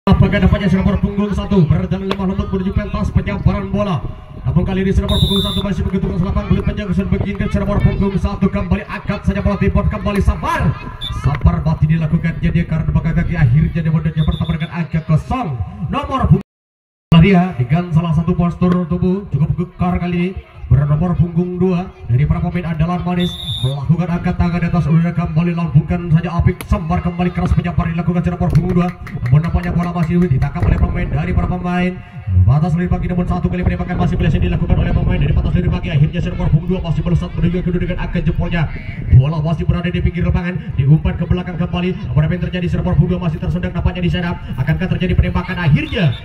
Apakah dapatnya nomor punggung 1 berjalan lemah lembut menuju pentas penyamparan bola. Namun kali ini nomor punggung 1 masih begitu ke selatan, kulit panjang kesan begini ke nomor punggung 1 kembali angkat saja bola tipot kembali sabar batin dilakukan jadi karena bakal kaki akhirnya dia modalnya pertama dengan angka kosong. Nomor punggung dia dengan salah satu postur tubuh cukup gekar kali ini bernomor punggung 2 dari para pemain andalan manis melakukan angkat tangan di atas udara kembali lambungkan saja apik sambar kembali keras penyampar dilakukan nomor punggung 2. Namun nampaknya bola masih ditangkap oleh pemain dari para pemain batas lari pagi, namun satu kali penembakan masih berhasil dilakukan oleh pemain dari batas lari pagi. Akhirnya nomor punggung 2 masih melesat menuju kedua dengan angkat jempolnya. Bola masih berada di pinggir lapangan, diumpan ke belakang kembali. Apa yang terjadi? Nomor punggung 2 masih tersendang nampaknya di sana. Akankah terjadi penembakan? Akhirnya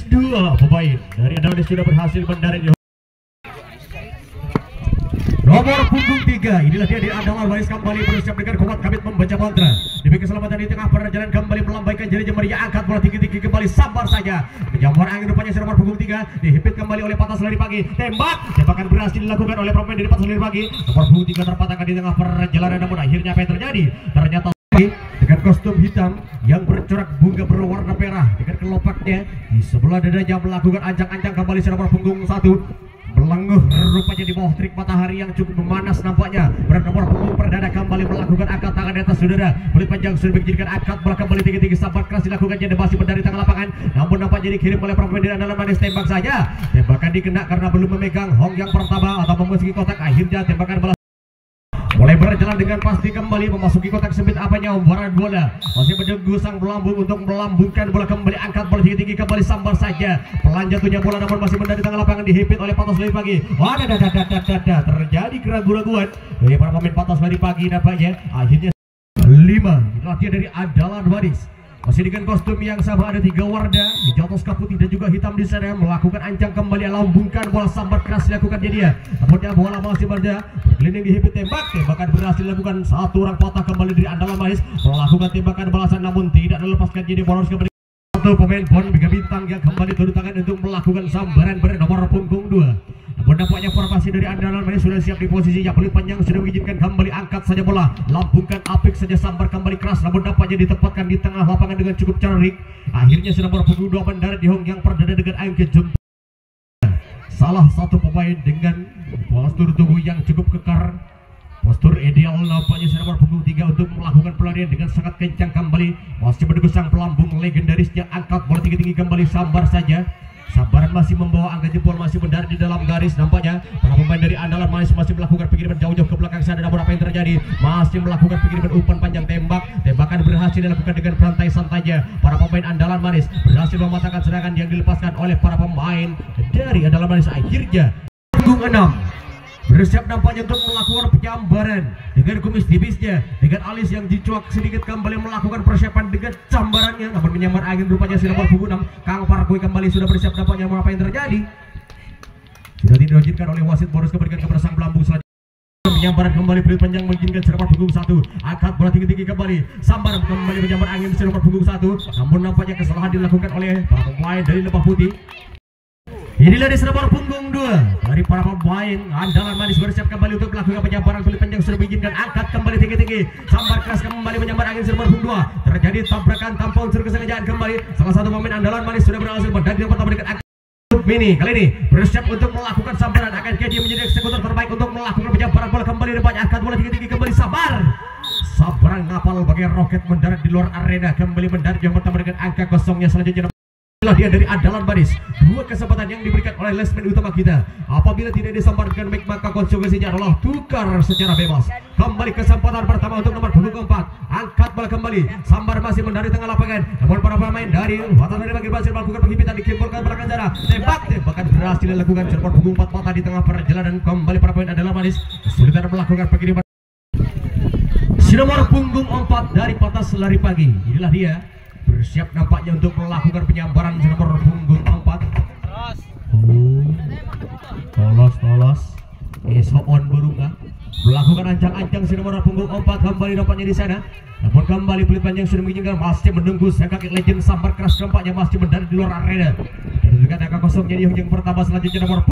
dua pemain dari Andalan sudah berhasil mendarat di nomor punggung 3. Inilah dia di Andalan Manis kembali bersiap dengan kuat kabit membaca mantra. Demi keselamatan di tengah perjalanan kembali melambaikan jari jemari, angkat bola tinggi-tinggi kembali sabar saja. Menjamur angin rupanya nomor punggung 3 dihimpit kembali oleh patas lari pagi. Tembakan berhasil dilakukan oleh pemain dari patas lari pagi. Nomor punggung 3 terpatahkan di tengah perjalanan, namun akhirnya apa yang terjadi? Ternyata dengan kostum hitam yang bercorak bunga berwarna merah dengan kelopaknya di sebelah dadanya melakukan ancang-ancang kembali nomor punggung 1. Melenguh rupanya di bawah terik matahari yang cukup memanas nampaknya. Bernomor punggung perdana kembali melakukan angkat tangan di atas saudara. Kulit panjang sudah mengizinkan angkat bola kembali tinggi-tinggi sabar keras dilakukan jadi masih dari tengah lapangan. Namun nampaknya dikirim oleh pemain dari Andalan Manis. Tembak saja. Tembakan dikena karena belum memegang hong yang pertama atau memasuki kotak. Akhirnya tembakan bola mulai berjalan dengan pasti kembali memasuki kotak sempit. Apanya umbaran bola masih menunggu sang pelambung untuk melambungkan bola kembali, angkat bola tinggi-tinggi kembali sambar saja. Pelan jatuhnya bola namun masih mendarat di tengah lapangan dihimpit oleh patas lari pagi. Terjadi keraguan-raguan dari para pemain patas lari pagi nampaknya. Akhirnya 5 latihan dari Andalan Manis masih dengan kostum yang sama, ada 3 warna hijau toska putih dan juga hitam di sana. Melakukan ancang kembali, lambungkan bola sambar keras dilakukan dia. Namun bola masih berada berkeliling dihimpit tembakan berhasil dilakukan. Satu orang patah kembali dari Andalan Manis melakukan tembakan balasan namun tidak dilepaskan jadi bola kembali. Satu pemain pon Mega Bintang yang kembali turun tangan untuk melakukan sambaran bernomor punggung 2. Namun nampaknya formasi dari Andalan Manis sudah siap di posisinya. Kulit panjang sudah mengizinkan kembali, angkat saja bola, lambungkan apik saja sambar kembali keras. Namun nampaknya ditempatkan di tengah lapangan dengan cukup cerdik. Akhirnya sudah nomor punggung 2 mendarat di hong yang perdana dengan angka jempol. Salah satu pemain dengan postur tubuh yang cukup kekar, postur ideal nampaknya sudah nomor punggung 3 untuk melakukan pelarian dengan sangat kencang kembali. Masih menunggu sang pelambung legendarisnya, angkat bola tinggi-tinggi kembali sambar saja. Sabaran masih membawa angka jempol, masih mendarat di dalam garis. Nampaknya para pemain dari Andalan Manis masih melakukan pengiriman jauh-jauh ke belakang sana. Namun apa yang terjadi? Masih melakukan pengiriman umpan panjang tembakan berhasil dilakukan dengan berantai santainya. Para pemain Andalan Manis berhasil mematahkan serangan yang dilepaskan oleh para pemain dari Andalan Manis. Akhirnya punggung 6 bersiap nampaknya untuk melakukan penyambaran dengan kumis tipisnya, dengan alis yang dicuak sedikit kembali melakukan persiapan dengan cambarannya. Namun menyambar angin rupanya si nomor punggung 6 Kang Parkui kembali sudah bersiap nampaknya. Apa yang terjadi? Sudah tidak diizinkan oleh wasit, bonus kembalikan kepada sang pelambung selanjutnya. Menyambaran kembali peluit panjang mengizinkan si nomor punggung 1, angkat bola tinggi-tinggi kembali sambar kembali menyambar angin si nomor punggung 1. Namun nampaknya kesalahan dilakukan oleh para pemain dari Lebah Putih. Inilah di nomor punggung 2 dari para pemain Andalan Manis bersiap kembali untuk melakukan penyambaran. Kulit panjang sudah mengizinkan, angkat kembali tinggi-tinggi sambar keras kembali menyambar angin nomor punggung 2. Terjadi tabrakan tampol kesengajaan kembali. Salah satu pemain Andalan Manis sudah berhasil mendarat yang pertama dengan angkat mini. Kali ini bersiap untuk melakukan sambaran. Akankah dia menjadi eksekutor terbaik untuk melakukan penyambaran bola kembali depannya, angkat bola tinggi-tinggi kembali sabaran ngapal bagai roket mendarat di luar arena, kembali mendarat yang pertama dengan angka kosongnya. Selanjutnya inilah dia dari Andalan Manis. 2 kesempatan yang diberikan oleh lesmen utama kita. Apabila tidak disambarkan baik maka konsekuensinya adalah tukar secara bebas. Kembali kesempatan pertama untuk nomor punggung 4, angkat bola kembali, sambar masih mendarat tengah lapangan. Namun para pemain dari Watan dari bagi berhasil melakukan penghimpitan, dikimpulkan belakang sana. Tembakan berhasil dilakukan nomor punggung 4 patah di tengah perjalanan. Kembali para pemain Andalan Manis kesulitan melakukan pengiriman. Si nomor punggung 4 dari patas lari pagi. Inilah dia bersiap nampaknya untuk melakukan penyambaran nomor punggung 4. Tolos Esoon Burunga melakukan ancang-ancang si nomor punggung 4 kembali nampaknya di sana. Namun kembali peluit panjang sudah mengizinkan, masih menunggu sang kaki legend sambar keras nampaknya masih mendarat di luar arena. Dan juga angka kosongnya di yang pertama. Selanjutnya nomor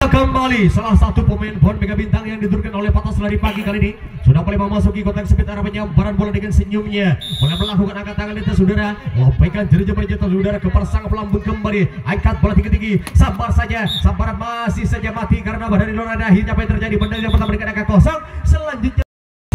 Kembali salah satu pemain Bon Mega Bintang yang diturunkan oleh Patas Lari Pagi kali ini sudah mulai memasuki kotak sempit arah penyabaran bola dengan senyumnya, mulai melakukan angkat tangan lintas saudara, lambaikan jari-jari jatuh saudara ke persang pelambung kembali, angkat bola tinggi-tinggi, sabar saja, sabar masih saja mati karena dari luar ada akhirnya apa yang terjadi, benda yang pertama dengan angka kosong. Selanjutnya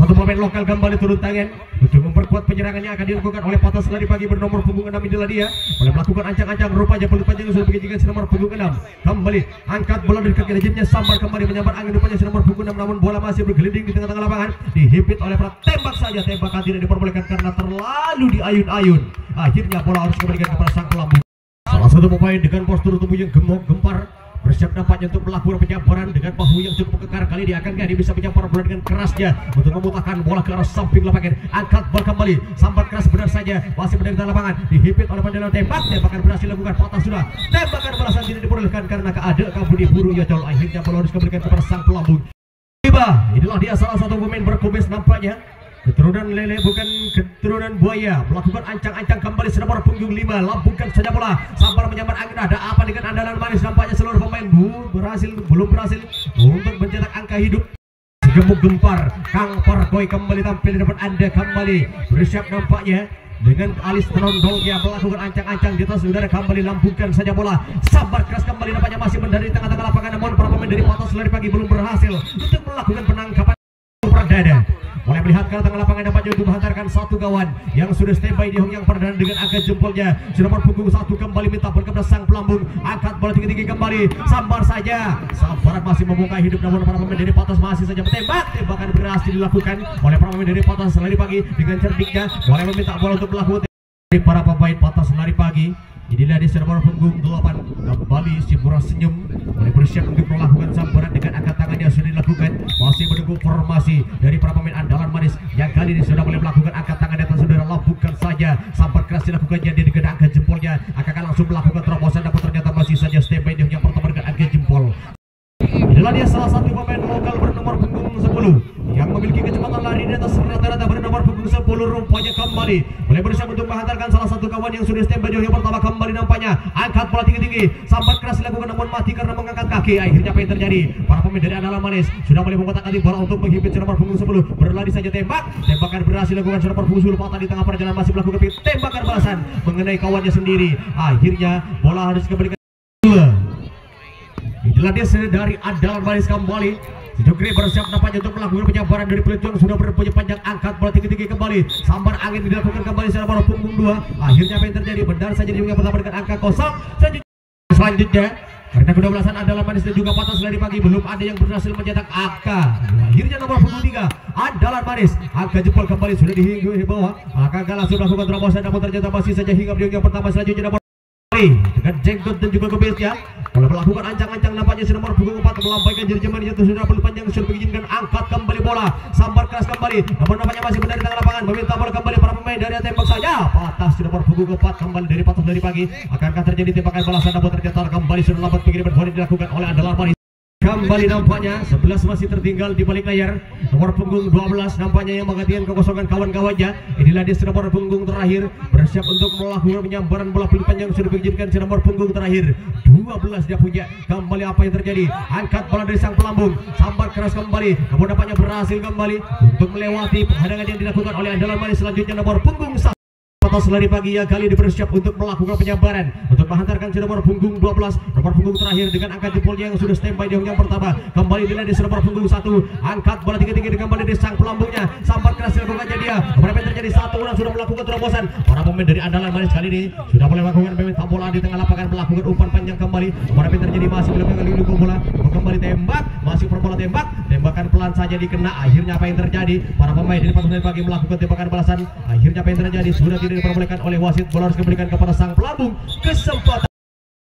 satu pemain lokal kembali turun tangan untuk memperkuat penyerangannya akan dilakukan oleh Patas Lari Pagi bernomor punggung 6. Inilah dia mulai melakukan ancang-ancang, rupanya peluit panjang sudah mengizinkan si nomor punggung 6 kembali angkat bola dari kaki rejimnya, sambar kembali menyambar angin, rupanya si nomor punggung 6, namun bola masih bergelinding di tengah-tengah lapangan, dihimpit oleh para tembak saja, tembakan tidak diperbolehkan karena terlalu diayun-ayun, akhirnya bola harus kembalikan kepada sang pelambung. Salah satu pemain dengan postur tubuh yang gemuk gempar bersiap nampaknya untuk melakukan penyabaran dengan bahu yang cukup kekar. Kali ini akankah dia bisa menyabar bola dengan kerasnya untuk memutahkan bola ke arah samping lapangan, angkat bola kembali, sambat keras benar saja, masih mendengar lapangan, dihimpit oleh pendelan tembak, tembakan berhasil dilakukan, patah sudah, tembakan balasan tidak diperbolehkan karena keadaan kabur diburu Yocol, akhirnya bola harus kembalikan kepada sang pelambung. Inilah dia salah satu pemain berkumis nampaknya keturunan lele bukan keturunan buaya, melakukan ancang-ancang kembali si nomor punggung 5, lambungkan saja bola, sabar menyambar angin, ada apa dengan andalan manis, nampaknya seluruh pemain belum berhasil untuk mencetak angka hidup. Gemuk gempar Kang Pargoy kembali tampil di depan Anda, kembali bersiap nampaknya dengan alis terondolnya melakukan ancang-ancang di atas udara, kembali lambungkan saja bola, sabar keras kembali, nampaknya masih mendari tengah-tengah lapangan, namun para pemain dari Patas Lari Pagi belum berhasil untuk melakukan penangkapan perdana. Mulai melihat ke tengah lapangan, dapat untuk menghantarkan satu kawan yang sudah standby di yang perdana dengan angkat jempolnya, si nomor punggung 1 kembali minta berkepada sang pelambung, angkat bola tinggi-tinggi kembali, sambar saja, sabaran masih membuka hidup, namun para pemain dari Patas masih saja bertembak, tembakan berhasil dilakukan oleh para pemain dari Patas Lari Pagi dengan cerdiknya, mulai meminta bola untuk melakukan dari para pemain Patas Lari Pagi. Inilah di nomor punggung 8 kembali si murah senyum mulai bersiap untuk melakukan sambaran dengan angkat tangan yang sudah dilakukan, masih menunggu formasi dari para pemain andalan manis yang kali ini sudah mulai melakukan angkat tangan di atas saudara, lambungkan saja, sambar keras dilakukannya dengan angkat jempolnya, akan langsung melakukan terobosan, namun ternyata masih saja standby yang pertama dengan angkat jempol. Inilah dia salah satu pemain lokal bernomor punggung 10 yang memiliki kecepatan lari di atas rata-rata bernomor punggung 10, rupanya kembali mulai bersiap untuk menghantarkan salah satu kawan yang sudah standby yang pertama, kembali nampaknya angkat bola tinggi-tinggi, sambat keras dilakukan namun mati karena mengangkat kaki, akhirnya apa yang terjadi, para pemain dari andalan manis sudah mulai mengotak-atik bola untuk menghimpit nomor punggung 10, berlari saja tembak, tembakan berhasil dilakukan nomor punggung 10, patah di tengah perjalanan, masih melakukan tembakan balasan mengenai kawannya sendiri, akhirnya bola harus kembalikan 2. Inilah dia dari andalan manis kembali, Jogri bersiap nampaknya untuk melakukan penyabaran dari peluang sudah berbunyi panjang, angkat bola tinggi-tinggi kembali, sambar angin dilakukan kembali secara punggung 2, akhirnya apa yang terjadi, benar saja yang pertama dengan angka kosong. Selanjutnya karena kedua-belasan andalan manis dan juga Patas Lari Pagi belum ada yang berhasil mencetak angka, akhirnya nomor punggung 3 andalan manis, angka jempol kembali sudah di bawah, akan langsung melakukan terobosan, namun ternyata masih saja hingga yang pertama. Selanjutnya nomor dengan jenggot dan juga kubisnya kalau melakukan ancang-ancang, nampaknya si nomor punggung 4 melambaikan jari-jari jatuh sudah peluit panjang sudah mengizinkan, angkat kembali bola, sambar keras kembali, namun nampaknya masih benar di tengah lapangan, meminta bola kembali, para pemain dari tembak saja, patah si nomor punggung 4 kembali dari Patas Lari Pagi, akankah terjadi tembakan balasan, namun ternyata kembali sudah lambat pengiriman bola dilakukan oleh andalan manis. Kembali nampaknya 11 masih tertinggal di balik layar, nomor punggung 12 nampaknya yang menggantikan kekosongan kawan-kawannya. Inilah dia nomor punggung terakhir bersiap untuk melakukan penyambaran bola peluit panjang sudah diizinkan si nomor punggung terakhir 12 dia punya. Kembali apa yang terjadi, angkat bola dari sang pelambung, sambar keras kembali, namun nampaknya berhasil kembali untuk melewati penghadangan yang dilakukan oleh andalan manis. Selanjutnya nomor punggung 1 Patas Lari Pagi yang kali ini bersiap untuk melakukan penyabaran untuk menghantarkan si nomor punggung 12, nomor punggung terakhir dengan angkat jempolnya yang sudah standby di yang pertama, kembali nilai di nomor punggung 1, angkat bola tinggi-tinggi kembali di sang pelambungnya, sambar keras dilakukannya dia, berapa yang terjadi, satu orang sudah melakukan terobosan, para pemain dari andalan manis kali ini sudah mulai melakukan peminta bola di tengah lapangan, melakukan umpan panjang kembali, berapa yang terjadi, masih melakukan lindung bola, kembali tembak, masih bola tembak, tembakan pelan saja dikena, akhirnya apa yang terjadi, para pemain dari Patas Lari Pagi melakukan tembakan balasan, akhirnya apa yang terjadi, sudah tidak diperbolehkan oleh wasit, bola harus diberikan kepada sang pelambung, kesempatan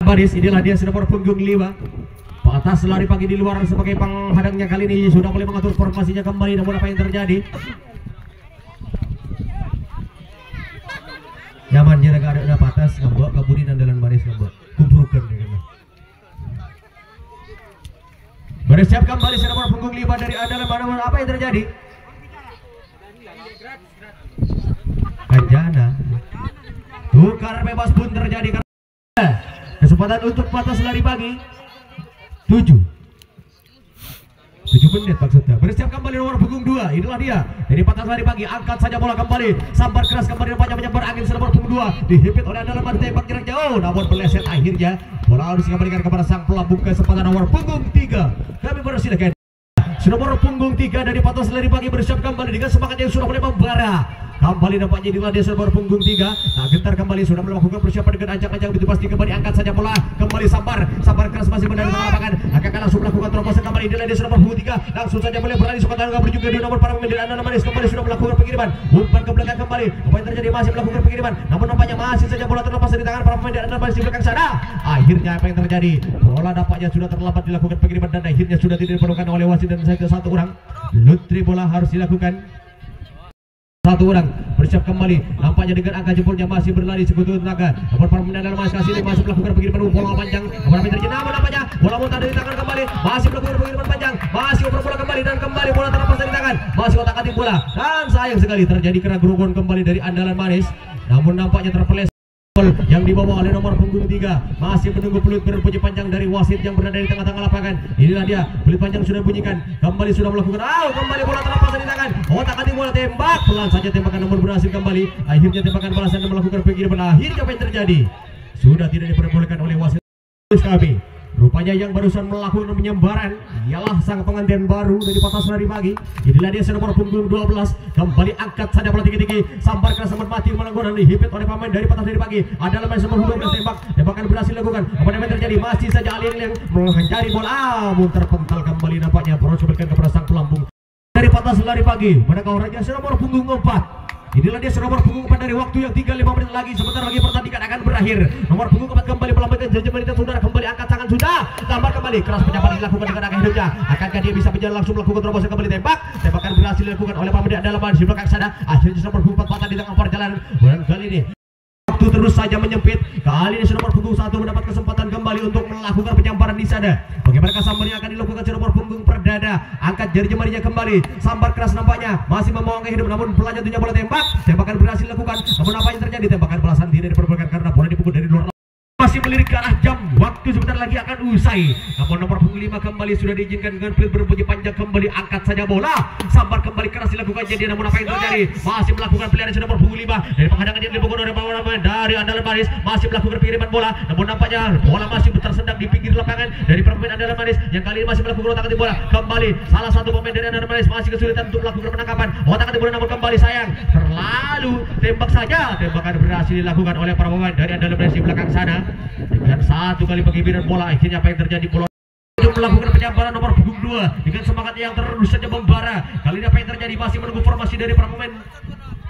baris. Inilah dia nomor punggung 5 Patas Lari Pagi di luar sebagai penghadangnya kali ini sudah mulai mengatur formasinya kembali, namun apa yang terjadi, nyamannya ada Patas ngambok kaburin andalan baris ngambok kubrukan bersiap kembali nomor punggung 5 dari andalan mana, apa yang terjadi, Kanjana tukar bebas pun terjadi, kesempatan untuk Patas Lari Pagi 7 menit maksudnya. Bersiap kembali nomor punggung 2. Inilah dia dari Patah Lari Pagi, angkat saja bola kembali, sambar keras kembali nampaknya menyebar angin nomor punggung 2, dihipit oleh Andalan tembak jarak jauh namun meleset, akhirnya bola harus dikembalikan kepada sang pelambung kesempatan nomor punggung 3. Kami bersilakan nomor punggung 3 dari Patah Lari Pagi bersiap kembali dengan semangat yang sudah mulai membara. Kembali nampaknya inilah dia nomor punggung 3. Nah, gentar kembali sudah melakukan persiapan dengan ancang-ancang begitu pasti, kembali angkat saja bola, kembali sambar keras masih berada di lapangan, akan langsung melakukan terobosan kembali. Inilah dia nomor punggung 3, langsung saja boleh berlari suka tangga juga di nomor para pemain Andalan Manis, kembali sudah melakukan pengiriman, umpan ke belakang kembali. Apa yang terjadi, masih melakukan pengiriman, namun nampaknya masih saja bola terlepas dari tangan para pemain Andalan Manis di belakang sana. Akhirnya apa yang terjadi, bola nampaknya sudah terlambat dilakukan pengiriman dan akhirnya sudah tidak diperlukan oleh wasit dan saya ke satu orang. Lutri bola harus dilakukan. Satu orang bersiap kembali, nampaknya dengan angka jempolnya masih berlari sekutu tenaga. Nomor para pemain Andalan Manis kali ini masih melakukan pengiriman bola panjang. Apa yang terjadi, namun nampaknya bola muntah dari tangan kembali, masih melakukan pengiriman panjang, masih oper bola kembali dan kembali bola terlepas dari tangan, masih otak-atik bola dan sayang sekali terjadi keraguan kembali dari Andalan Manis. Namun nampaknya terpeleset yang dibawa oleh nomor punggung 3, masih menunggu peluit berbunyi panjang dari wasit yang berada di tengah-tengah lapangan. Inilah dia, peluit panjang sudah bunyikan, kembali sudah melakukan, kembali bola terlepas dari tangan, otak-atik bola tembak, pelan saja tembakan namun berhasil kembali. Akhirnya tembakan balasan dan melakukan pengiriman. Akhirnya apa yang terjadi, sudah tidak diperbolehkan oleh wasit kami. Rupanya yang barusan melakukan penyembaran ialah sang pengantin baru dari Patah Lari Pagi. Inilah dia nomor punggung 12, kembali angkat saja bola tinggi-tinggi, sambar keras sempat mati melanggar dan dihipit oleh pemain dari Patah Lari Pagi. Adalah main nomor 12 tembakan berhasil dilakukan. Apa yang terjadi, masih saja alien yang mencari bola, namun terpental kembali nampaknya, terus berikan kepada sang pelambung dari Patah Lari Pagi. Manakah orangnya nomor punggung 4. Inilah dia nomor punggung 4 dari waktu yang tinggal 5 menit lagi, sebentar lagi pertandingan akan berakhir. Nomor punggung 4 kembali melambaikan jari saudara, kembali angkat tangan sudah, sambar kembali, keras penyampaian dilakukan dengan angka hidupnya. Akankah dia bisa berjalan langsung melakukan terobosan kembali, tembakan berhasil dilakukan oleh pemain Andalan Manis di belakang sana. Akhirnya nomor punggung 4 patah di tengah perjalanan. Dan kali ini waktu terus saja menyempit. Kali ini nomor punggung 1 mendapat kesempatan kembali untuk melakukan penyamparan di sana. Bagaimana sambar yang akan dilakukan nomor punggung perdana, angkat jari jemarinya kembali, sambar keras nampaknya masih membawa angka hidup, namun bola jatuhnya bola tembakan berhasil dilakukan. Namun apa yang terjadi, tembakan balasan tidak diperbolehkan karena bola dipukul dari luar. Masih melirik ke arah jam, waktu sebentar lagi akan usai. Namun nomor punggung 5 kembali sudah diizinkan dengan peluit berbunyi panjang, kembali angkat saja bola, sambar kembali keras dilakukan. Jadi namun apa yang terjadi, masih melakukan pilihan nomor punggung 5 dari penghadangan yang dilakukan oleh pemain dari Andalan Manis, masih melakukan pengiriman bola, namun nampaknya bola masih tersendak di pinggir lapangan dari pemain Andalan Manis yang kali ini masih melakukan otak-atik bola. Kembali salah satu pemain dari Andalan Manis masih kesulitan untuk melakukan penangkapan otak-atik bola, namun kembali sayang terlalu tembak saja, tembakan berhasil dilakukan oleh para pemain dari Andalan Manis di belakang sana. Dengan satu kali pengiriman bola, akhirnya apa yang terjadi, bola melakukan penyamparan nomor punggung 2 dengan semangat yang terus saja membara. Kali ini apa yang terjadi, masih menunggu formasi dari para pemain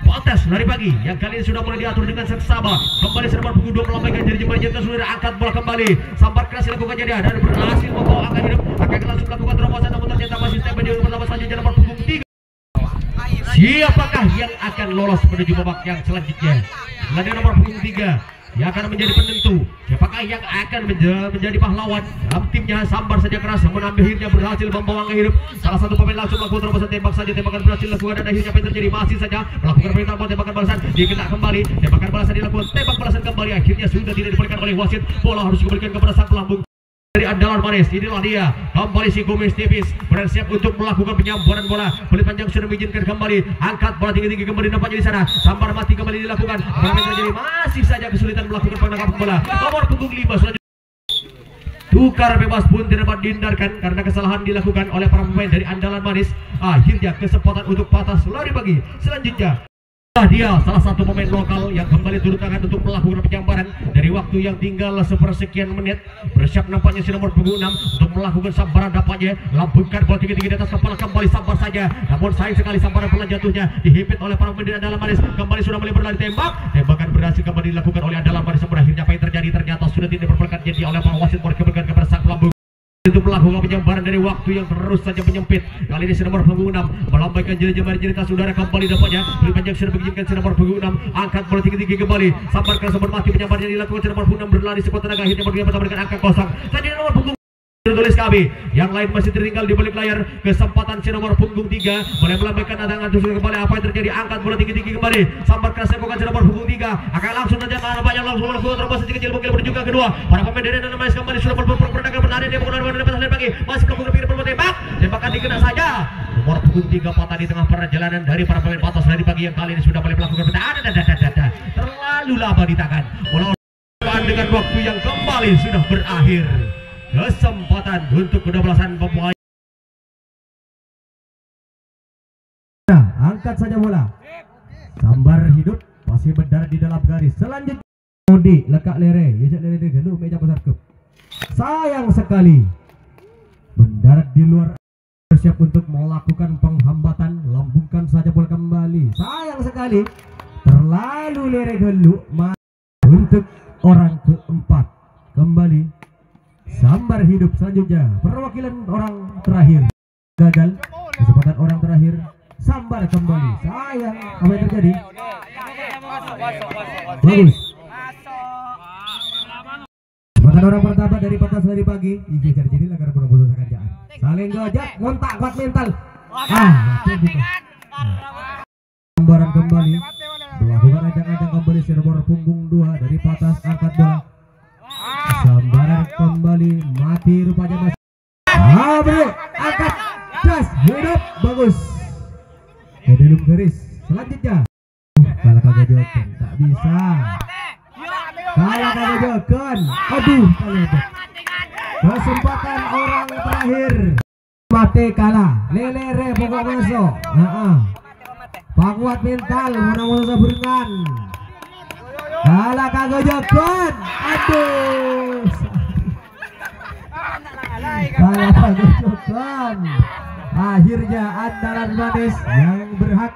Patah Lari Pagi yang kali ini sudah mulai diatur dengan seksama. Kembali nomor punggung 2 melambaikan jari jemarinya, sudah angkat bola kembali, sambar keras dilakukan jadi dan berhasil membawa angka hidup. Akan langsung melakukan terobosan, namun ternyata masih step by step pertama saja nomor punggung 3. Siapakah yang akan lolos menuju babak yang selanjutnya? Lalu nomor punggung 3 yang akan menjadi penentu siapakah yang akan menjadi pahlawan dalam timnya. Sambar saja keras, namun akhirnya berhasil membawa angka hidup. Salah satu pemain langsung melakukan terobosan tembak saja, tembakan berhasil dilakukan dan akhirnya apa yang terjadi, masih saja melakukan perintah tembakan balasan, dikena kembali, tembakan balasan dilakukan, tembak balasan kembali, akhirnya sudah tidak dibolehkan oleh wasit. Bola harus dikembalikan kepada sang pelambung dari Andalan Manis. Inilah dia kembali si Gomez Davis bersiap untuk melakukan penyambaran bola. Peluit panjang sudah mengizinkan kembali, angkat bola tinggi-tinggi kembali nampaknya di sana, sambar mati kembali dilakukan. Apa yang terjadi, masih saja kesulitan melakukan penangkapan bola. Nomor punggung 5 selanjutnya tukar bebas pun tidak dapat dihindarkan karena kesalahan dilakukan oleh para pemain dari Andalan Manis. Akhirnya kesempatan untuk Patah Lari Pagi selanjutnya. Dia salah satu pemain lokal yang kembali turun tangan untuk melakukan penyamparan dari waktu yang tinggal sepersekian menit. Bersiap nampaknya si nomor punggung 6 untuk melakukan sambaran, nampaknya lambungkan bola tinggi-tinggi di atas kepala, kembali sambar saja, namun sayang sekali sambaran bola jatuhnya dihipit oleh para pemain dari Andalan Manis. Kembali sudah mulai berlari tembakan berhasil kembali dilakukan oleh Andalan Manis. Akhirnya apa yang terjadi, ternyata sudah tidak diperbolehkan jadi oleh para wasit dikembalikan kepada sang pelambung untuk melakukan penyambaran dari waktu yang terus saja menyempit. Kali ini si nomor punggung 6 melambaikan jari jemari cerita saudara, kembali dampaknya peluit panjang sudah mengizinkan si nomor punggung 6 angkat bola tinggi-tinggi kembali, sambar keras, sambar mati, penyambaran yang dilakukan si nomor punggung 6 berlari sekuat tenaga, akhirnya berdua memberikan angka kosong saja nomor punggung Tulis kami, yang lain masih tertinggal di balik layar. Kesempatan si nomor punggung 3 boleh melambaikan adangan terus kembali. Apa yang terjadi? Angkat bola tinggi-tinggi kembali. Sambar keras lakukan si nomor punggung 3 akan langsung saja banyak langsung terus kecil kecil mungkin juga kedua. Para pemain dari dan main kembali sudah berperdakan berlari dia bukan dari pagi masih melakukan pikir tembak. Tembakan dikena saja. Nomor punggung 3 patah di tengah perjalanan dari para pemain patas dari pagi yang kali ini sudah boleh melakukan terlalu lama di tangan. Bola dengan waktu yang kembali sudah berakhir. Kesempatan untuk kedua-belasan pemain. Angkat saja bola. Sambar hidup masih berdarah di dalam garis. Selanjutnya Modi lekak lere, yajak lere gelu meja besar ke. Sayang sekali. Mendarat di luar, siap untuk melakukan penghambatan. Lambungkan saja bola kembali. Sayang sekali. Terlalu lere gelu untuk orang keempat. Kembali Sambar hidup selanjutnya. Perwakilan orang terakhir gagal. Kesempatan orang terakhir. Sambar kembali. Sayang, apa yang terjadi? Bagus. Kesempatan orang pertama dari patas dari pagi. Iji jadi lagar kurang putus kerjaan. Saling gojek, ngontak kuat mental. Sambaran kembali. Melakukan ajang-ajang kembali si nomor punggung 2 dari patas angkat bola. Sambaran kembali mati rupanya masih. Bro, angkat das hidup bagus. Ke dalam garis selanjutnya. Kalah kagak jokan tak bisa. Kalah kagak jokan. Aduh, kesempatan orang terakhir. Mati kalah. Lelere pokok masuk. Pakuat mental mana-mana sabringan. Kalah kagak jokan. Aduh. Kalah kagak jokan. Akhirnya andalan manis yang berhak